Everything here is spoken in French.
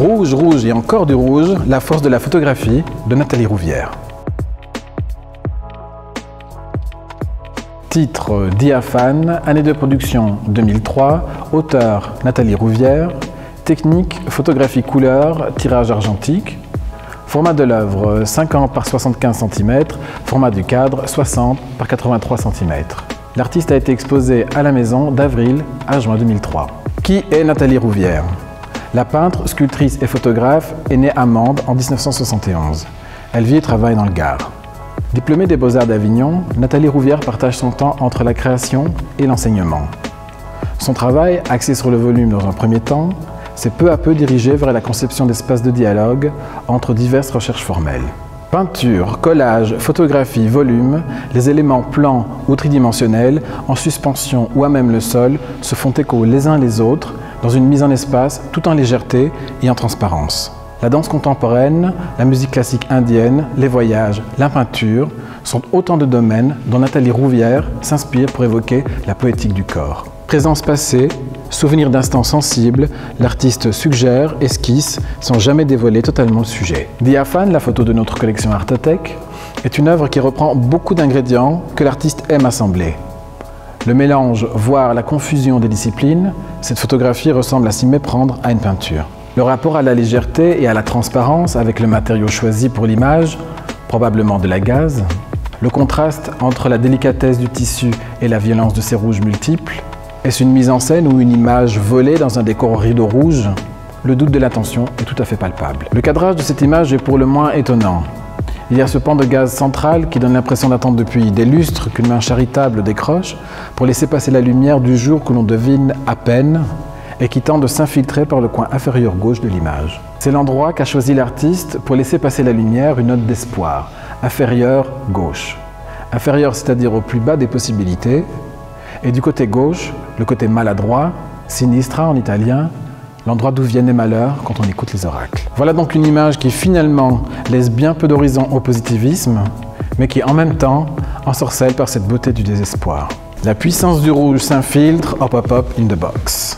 Rouge, rouge et encore du rouge, la force de la photographie de Nathalie Rouvière. Titre Diaphane, année de production 2003, auteur Nathalie Rouvière, technique photographie couleur, tirage argentique, format de l'œuvre 50 par 75 cm, format du cadre 60 par 83 cm. L'artiste a été exposé à la maison d'avril à juin 2003. Qui est Nathalie Rouvière? La peintre, sculptrice et photographe est née à Mende en 1971. Elle vit et travaille dans le Gard. Diplômée des Beaux-Arts d'Avignon, Nathalie Rouvière partage son temps entre la création et l'enseignement. Son travail, axé sur le volume dans un premier temps, s'est peu à peu dirigé vers la conception d'espaces de dialogue entre diverses recherches formelles. Peinture, collage, photographie, volume, les éléments plans ou tridimensionnels, en suspension ou à même le sol, se font écho les uns les autres dans une mise en espace tout en légèreté et en transparence. La danse contemporaine, la musique classique indienne, les voyages, la peinture sont autant de domaines dont Nathalie Rouvière s'inspire pour évoquer la poétique du corps. Présence passée, souvenirs d'instants sensibles, l'artiste suggère, esquisse, sans jamais dévoiler totalement le sujet. Diaphane, la photo de notre collection Artothèque, est une œuvre qui reprend beaucoup d'ingrédients que l'artiste aime assembler. Le mélange, voire la confusion des disciplines, cette photographie ressemble à s'y méprendre à une peinture. Le rapport à la légèreté et à la transparence avec le matériau choisi pour l'image, probablement de la gaze, le contraste entre la délicatesse du tissu et la violence de ses rouges multiples, est-ce une mise en scène ou une image volée dans un décor au rideau rouge? Le doute de l'intention est tout à fait palpable. Le cadrage de cette image est pour le moins étonnant. Il y a ce pan de gaz central qui donne l'impression d'attendre depuis des lustres qu'une main charitable décroche pour laisser passer la lumière du jour que l'on devine à peine et qui tente de s'infiltrer par le coin inférieur gauche de l'image. C'est l'endroit qu'a choisi l'artiste pour laisser passer la lumière une note d'espoir, inférieure gauche. Inférieure, c'est-à-dire au plus bas des possibilités, et du côté gauche, le côté maladroit, sinistra en italien, l'endroit d'où viennent les malheurs quand on écoute les oracles. Voilà donc une image qui finalement laisse bien peu d'horizon au positivisme, mais qui en même temps ensorcelle par cette beauté du désespoir. La puissance du rouge s'infiltre, hop hop hop, in the box.